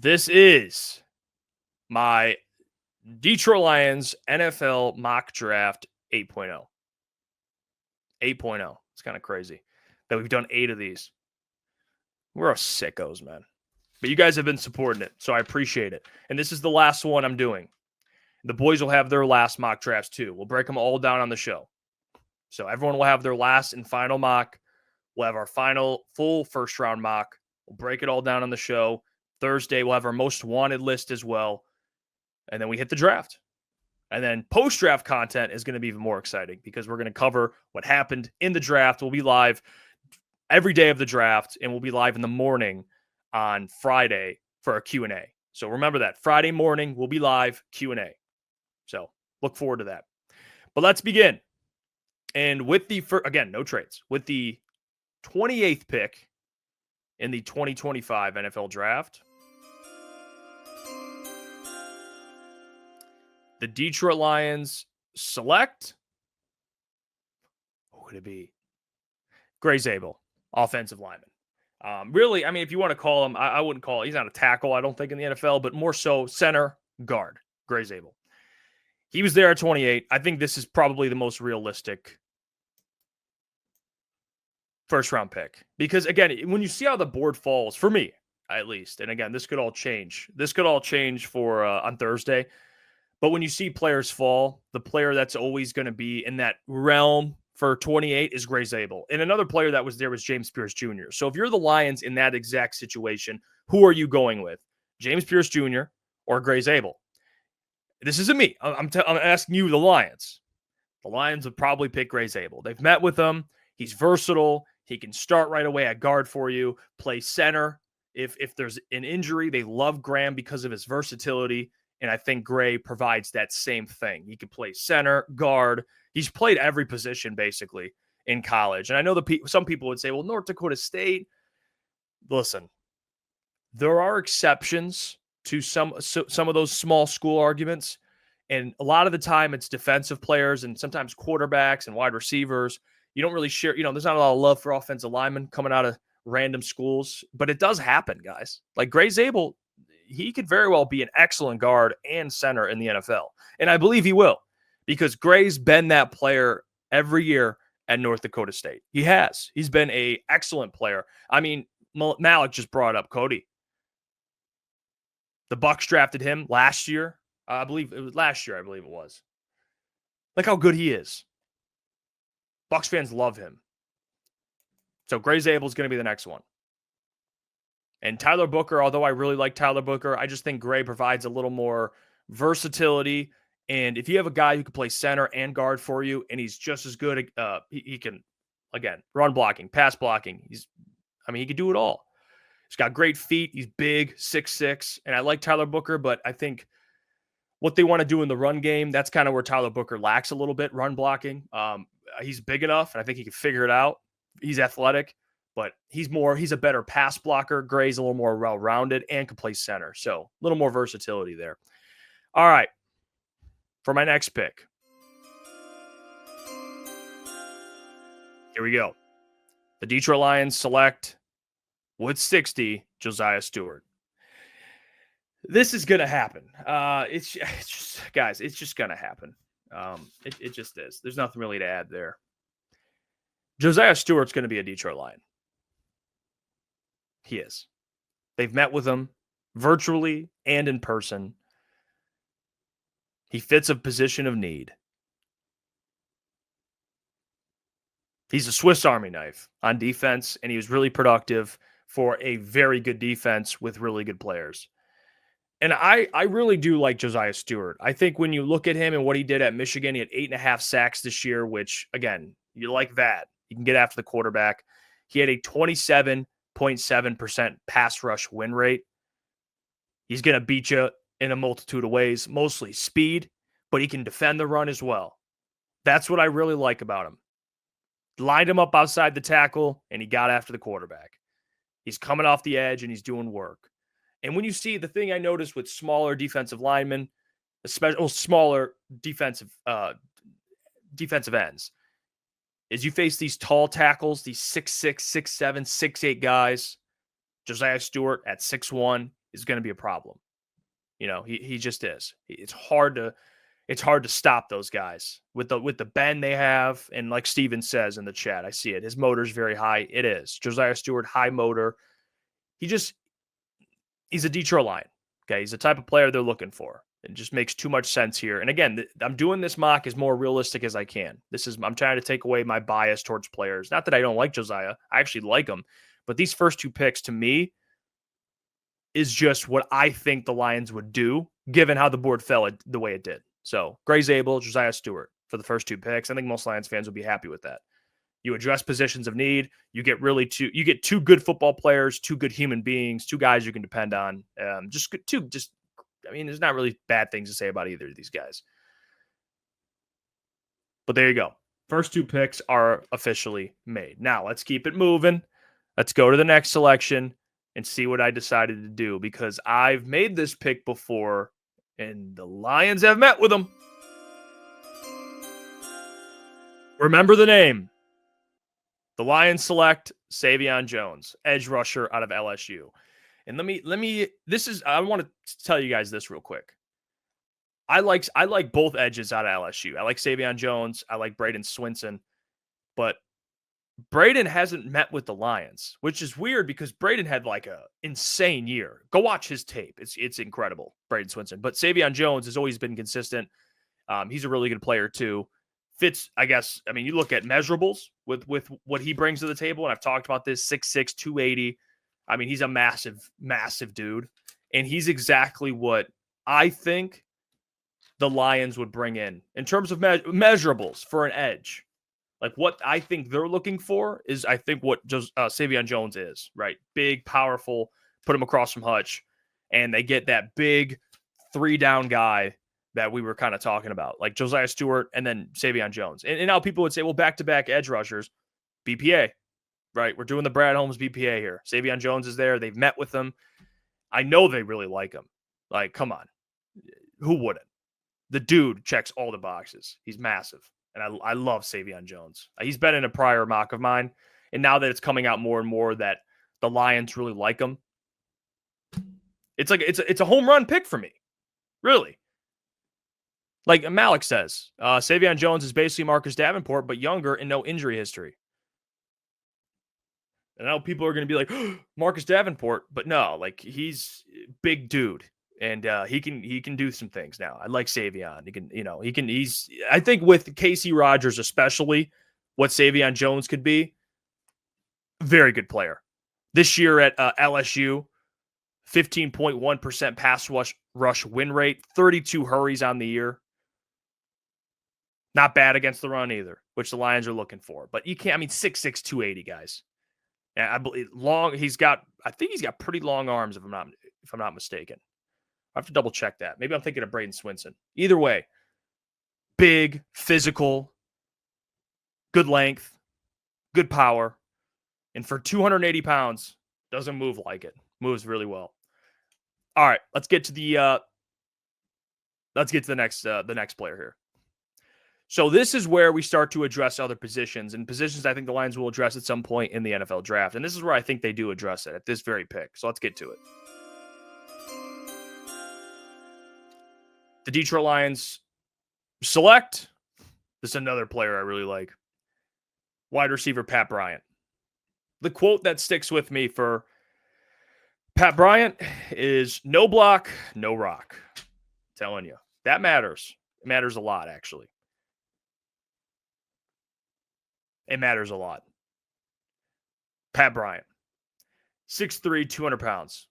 This is my Detroit Lions NFL mock draft 8.0. 8.0. It's kind of crazy that we've done 8 of these. We're sickos, man. But you guys have been supporting it, so I appreciate it. And this is the last one I'm doing. The boys will have their last mock drafts too. We'll break them all down on the show. So everyone will have their last and final mock. We'll have our final full first round mock. We'll break it all down on the show. Thursday, we'll have our most wanted list as well. And then we hit the draft. And then post-draft content is going to be even more exciting because we're going to cover what happened in the draft. We'll be live every day of the draft, and we'll be live in the morning on Friday for our Q&A. So remember that. Friday morning, we'll be live Q&A. So look forward to that. But let's begin. And with the, again, no trades. With the 28th pick in the 2025 NFL Draft, the Detroit Lions select, who would it be? Gray Zabel, offensive lineman. Really, I mean, if you want to call him, I wouldn't call it. He's not a tackle, I don't think, in the NFL, but more so center guard, Gray Zabel. He was there at 28. I think this is probably the most realistic first-round pick. Because, again, when you see how the board falls, for me, at least, and again, this could all change. This could all change for on Thursday. But when you see players fall, the player that's always going to be in that realm for 28 is Gray Zabel. And another player that was there was James Pierce Jr. So if you're the Lions in that exact situation, who are you going with? James Pierce Jr. or Gray Zabel? This isn't me. I'm asking you, the Lions. The Lions would probably pick Gray Zabel. They've met with him. He's versatile. He can start right away at guard for you, play center. If there's an injury, they love Graham because of his versatility. And I think Gray provides that same thing. He can play center, guard. He's played every position, basically, in college. And I know some people would say, well, North Dakota State. Listen, there are exceptions to some of those small school arguments. And a lot of the time, it's defensive players and sometimes quarterbacks and wide receivers. You don't really share, there's not a lot of love for offensive linemen coming out of random schools. But it does happen, guys. Like Gray Zabel, he could very well be an excellent guard and center in the NFL. And I believe he will, because Gray's been that player every year at North Dakota State. He has. He's been an excellent player. I mean, Malik just brought up Cody. The Bucs drafted him last year. I believe it was last year. Look how good he is. Bucs fans love him. So Gray Zabel is going to be the next one. And Tyler Booker, although I really like Tyler Booker, I just think Gray provides a little more versatility. And if you have a guy who can play center and guard for you, and he's just as good, he can, again, run blocking, pass blocking. He can do it all. He's got great feet. He's big, 6'6". And I like Tyler Booker, but I think what they want to do in the run game, that's kind of where Tyler Booker lacks a little bit, run blocking. He's big enough, and I think he can figure it out. He's athletic. But he's a better pass blocker. Gray's a little more well-rounded and can play center. So a little more versatility there. All right. For my next pick. Here we go. The Detroit Lions select, with 60, Josiah Stewart. This is going to happen. It's just going to happen. It just is. There's nothing really to add there. Josiah Stewart's going to be a Detroit Lion. He is. They've met with him virtually and in person. He fits a position of need. He's a Swiss Army knife on defense, and he was really productive for a very good defense with really good players. And I really do like Josiah Stewart. I think when you look at him and what he did at Michigan, he had 8.5 sacks this year, which, again, you like that. You can get after the quarterback. He had a 27.7% pass rush win rate. He's going to beat you in a multitude of ways, mostly speed, but he can defend the run as well. That's what I really like about him. Lined him up outside the tackle, and he got after the quarterback. He's coming off the edge, and he's doing work. And when you see the thing I noticed with smaller defensive linemen, especially smaller defensive ends, is you face these tall tackles, these 6'6", 6'7", 6'8" guys. Josiah Stewart at 6'1", is going to be a problem. He just is. It's hard to stop those guys with the bend they have. And like Steven says in the chat, I see it. His motor's very high. It is. Josiah Stewart, high motor. He's a Detroit Lion. Okay. He's the type of player they're looking for. It just makes too much sense here. And again, I'm doing this mock as more realistic as I can. I'm trying to take away my bias towards players. Not that I don't like Josiah. I actually like him. But these first two picks to me is just what I think the Lions would do, given how the board fell the way it did. So Gray Zabel, Josiah Stewart for the first two picks. I think most Lions fans would be happy with that. You address positions of need. You get two good football players, two good human beings, two guys you can depend on. There's not really bad things to say about either of these guys. But there you go. First two picks are officially made. Now let's keep it moving. Let's go to the next selection and see what I decided to do, because I've made this pick before and the Lions have met with them. Remember the name. The Lions select Savion Jones, edge rusher out of LSU. And I want to tell you guys this real quick. I like both edges out of LSU. I like Savion Jones. I like Braden Swinson. But Braden hasn't met with the Lions, which is weird because Braden had like a insane year. Go watch his tape. It's incredible, Braden Swinson. But Savion Jones has always been consistent. He's a really good player too. Fits, I guess. I mean, you look at measurables with what he brings to the table, and I've talked about this, 6'6", 280. I mean, he's a massive, massive dude. And he's exactly what I think the Lions would bring in terms of measurables for an edge. Like what I think they're looking for is, I think, what Savion Jones is, right? Big, powerful, put him across from Hutch, and they get that big 3-down guy that we were kind of talking about, like Josiah Stewart and then Savion Jones. And now people would say, well, back-to-back edge rushers, BPA, right? We're doing the Brad Holmes BPA here. Savion Jones is there. They've met with him. I know they really like him. Like, come on. Who wouldn't? The dude checks all the boxes. He's massive. And I love Savion Jones. He's been in a prior mock of mine. And now that it's coming out more and more that the Lions really like him, it's a home run pick for me. Really. Like Malik says, Savion Jones is basically Marcus Davenport, but younger and no injury history. And I know people are going to be like, oh, Marcus Davenport, but no, like he's a big dude. And he can do some things now. I like Savion. I think with Casey Rogers, especially what Savion Jones could be, very good player. This year at LSU, 15.1% pass rush win rate, 32 hurries on the year. Not bad against the run either, which the Lions are looking for. But you can't, 6'6", 280 guys. And I believe I think he's got pretty long arms if I'm not mistaken. I have to double check that. Maybe I'm thinking of Braden Swinson. Either way, big, physical, good length, good power. And for 280 pounds, doesn't move like it. Moves really well. All right, let's get to the next player here. So this is where we start to address other positions, and positions I think the Lions will address at some point in the NFL draft. And this is where I think they do address it at this very pick. So let's get to it. The Detroit Lions select. This is another player I really like. Wide receiver Pat Bryant. The quote that sticks with me for Pat Bryant is no block, no rock. I'm telling you, that matters. It matters a lot, actually. It matters a lot. Pat Bryant, 6'3", 200 pounds.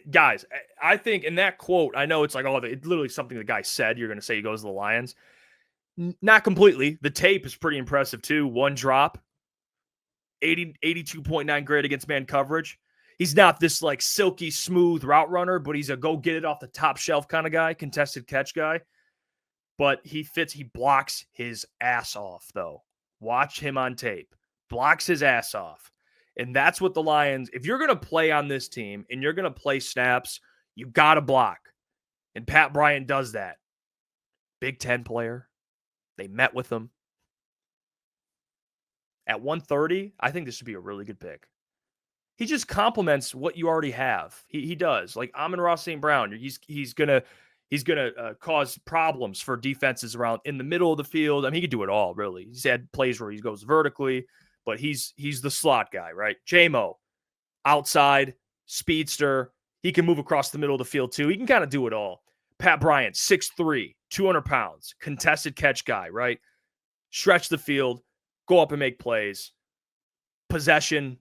Guys, I think in that quote, I know it's like, it's literally something the guy said. You're going to say he goes to the Lions. Not completely. The tape is pretty impressive too. One drop, 82.9 grade against man coverage. He's not this like silky smooth route runner, but he's a go get it off the top shelf kind of guy, contested catch guy. But he blocks his ass off though. Watch him on tape. Blocks his ass off. And that's what the Lions, if you're going to play on this team and you're going to play snaps, you got to block. And Pat Bryant does that. Big Ten player. They met with him. At 130, I think this would be a really good pick. he just complements what you already have. He does. Like Amon-Ra St. Brown, he's gonna cause problems for defenses around in the middle of the field. I mean, he could do it all, really. He's had plays where he goes vertically, but he's the slot guy, right? J-Mo, outside, speedster. He can move across the middle of the field, too. He can kind of do it all. Pat Bryant, 6'3", 200 pounds, contested catch guy, right? Stretch the field, go up and make plays. Possession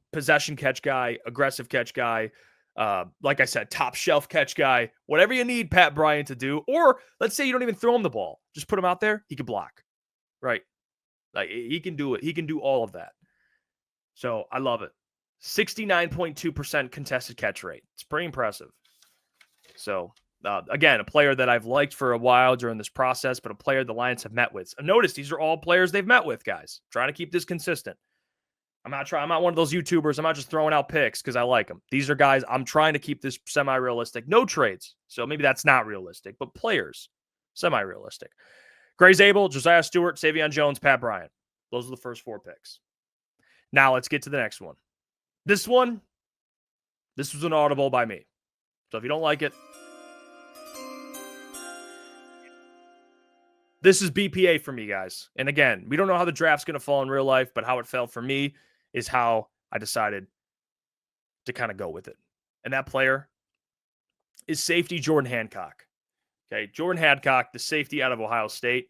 catch guy, aggressive catch guy. Like I said, top shelf catch guy. Whatever you need Pat Bryant to do, or let's say you don't even throw him the ball, just put him out there. He can block, right? Like he can do it. He can do all of that. So I love it. 69.2% contested catch rate. It's pretty impressive. So again, a player that I've liked for a while during this process, but a player the Lions have met with. Notice these are all players they've met with, guys. Trying to keep this consistent. I'm not one of those YouTubers. I'm not just throwing out picks because I like them. These are guys I'm trying to keep this semi-realistic. No trades. So maybe that's not realistic, but players, semi-realistic. Gray Zabel, Josiah Stewart, Savion Jones, Pat Bryant. Those are the first 4 picks. Now let's get to the next one. This was an audible by me. So if you don't like it, this is BPA for me, guys. And again, we don't know how the draft's going to fall in real life, but how it fell for me is how I decided to kind of go with it. And that player is safety Jordan Hancock. Okay, Jordan Hancock, the safety out of Ohio State.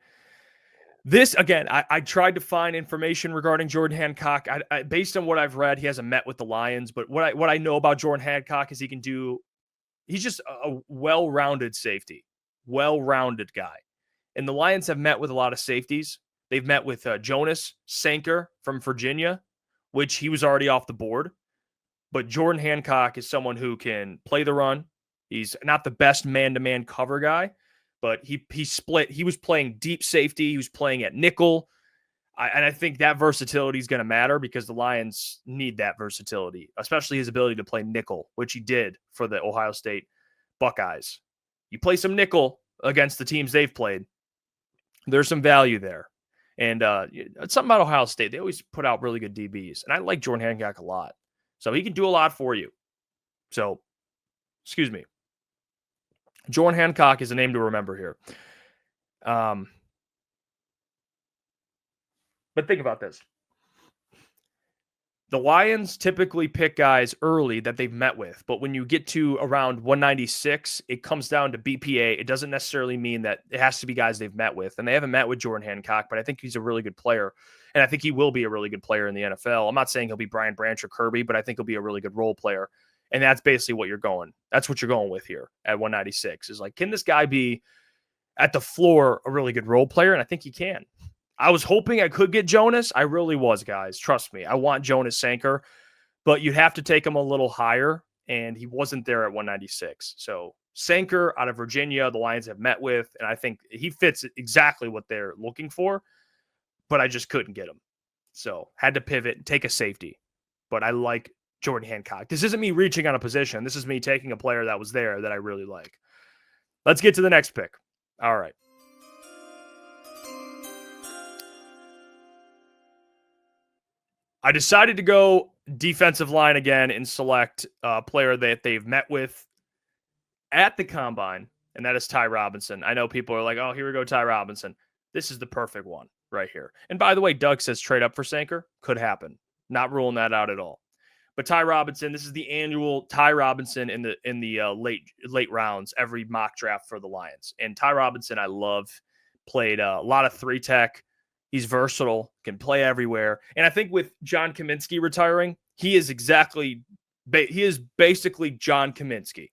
This, again, I tried to find information regarding Jordan Hancock. Based on what I've read, he hasn't met with the Lions, but what I know about Jordan Hancock is he's just a well-rounded safety, well-rounded guy. And the Lions have met with a lot of safeties. They've met with Jonas Sanker from Virginia, which he was already off the board. But Jordan Hancock is someone who can play the run. He's not the best man-to-man cover guy, but he split. He was playing deep safety. He was playing at nickel. And I think that versatility is going to matter because the Lions need that versatility, especially his ability to play nickel, which he did for the Ohio State Buckeyes. You play some nickel against the teams they've played, there's some value there. And it's something about Ohio State. They always put out really good DBs. And I like Jordan Hancock a lot. So he can do a lot for you. So, excuse me. Jordan Hancock is a name to remember here. But think about this. The Lions typically pick guys early that they've met with, but when you get to around 196, it comes down to BPA. It doesn't necessarily mean that it has to be guys they've met with, and they haven't met with Jordan Hancock, but I think he's a really good player, and I think he will be a really good player in the NFL. I'm not saying he'll be Brian Branch or Kirby, but I think he'll be a really good role player, and that's basically what you're going. That's what you're going with here at 196 is like, can this guy be at the floor a really good role player? And I think he can. I was hoping I could get Jonas. I really was, guys. Trust me. I want Jonas Sanker, but you'd have to take him a little higher, and he wasn't there at 196. So Sanker out of Virginia, the Lions have met with, and I think he fits exactly what they're looking for, but I just couldn't get him. So had to pivot and take a safety. But I like Jordan Hancock. This isn't me reaching on a position. This is me taking a player that was there that I really like. Let's get to the next pick. All right. I decided to go defensive line again and select a player that they've met with at the combine, and that is Ty Robinson. I know people are like, oh, here we go, Ty Robinson. This is the perfect one right here. And by the way, Doug says trade up for Sanker. Could happen. Not ruling that out at all. But Ty Robinson, this is the annual Ty Robinson in the late rounds, every mock draft for the Lions. And Ty Robinson, I love, played a lot of 3-tech. He's versatile, can play everywhere. And I think with John Kaminsky retiring, he is basically John Kaminsky.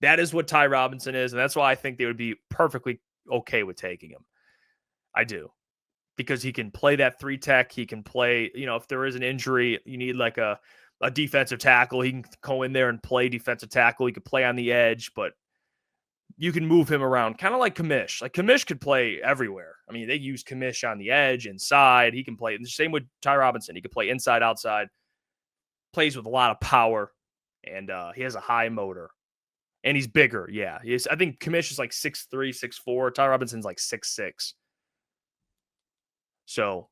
That is what Ty Robinson is, and that's why I think they would be perfectly okay with taking him. I do. Because he can play that 3-tech. He can play, if there is an injury, you need like a defensive tackle. He can go in there and play defensive tackle. He could play on the edge, but you can move him around, kind of like Kamish. Like Kamish could play everywhere. I mean, they use Kamish on the edge, inside. He can play. The same with Ty Robinson. He could play inside, outside. Plays with a lot of power, and he has a high motor. And he's bigger, yeah. I think Kamish is like 6'3", 6'4". Ty Robinson's like 6'6". So,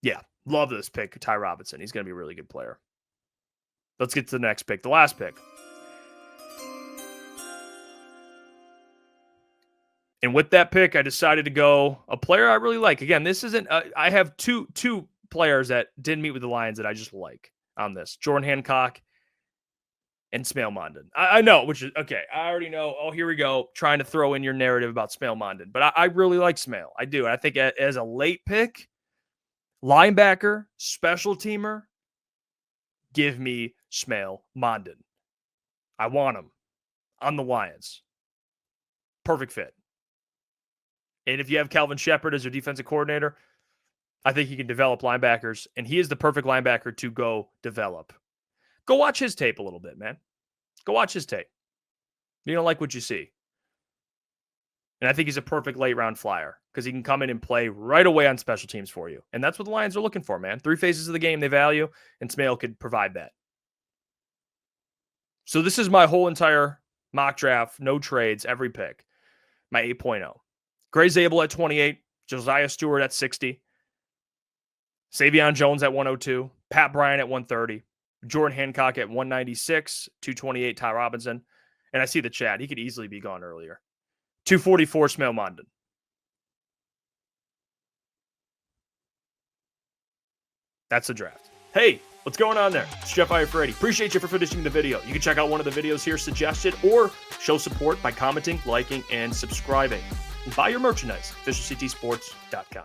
yeah, love this pick, Ty Robinson. He's going to be a really good player. Let's get to the next pick, the last pick. And with that pick, I decided to go a player I really like. Again, this isn't, I have two players that didn't meet with the Lions that I just like on this. Jordan Hancock and Smail Mondon. I know, which is, okay, I already know. Oh, here we go, trying to throw in your narrative about Smail Mondon. But I really like Smail. I do. And I think as a late pick, linebacker, special teamer, give me Smail Mondon. I want him on the Lions. Perfect fit. And if you have Calvin Shepard as your defensive coordinator, I think he can develop linebackers, and he is the perfect linebacker to go develop. Go watch his tape a little bit, man. Go watch his tape. You don't like what you see. And I think he's a perfect late-round flyer because he can come in and play right away on special teams for you. And that's what the Lions are looking for, man. 3 phases of the game they value, and Smail could provide that. So this is my whole entire mock draft, no trades, every pick, my 8.0. Gray Zabel at 28, Josiah Stewart at 60, Savion Jones at 102, Pat Bryant at 130, Jordan Hancock at 196, 228, Ty Robinson. And I see the chat. He could easily be gone earlier. 244, Smail Mondon. That's the draft. Hey, what's going on there? It's Jeff Iafrate. Appreciate you for finishing the video. You can check out one of the videos here suggested or show support by commenting, liking, and subscribing. And buy your merchandise, officialctsports.com.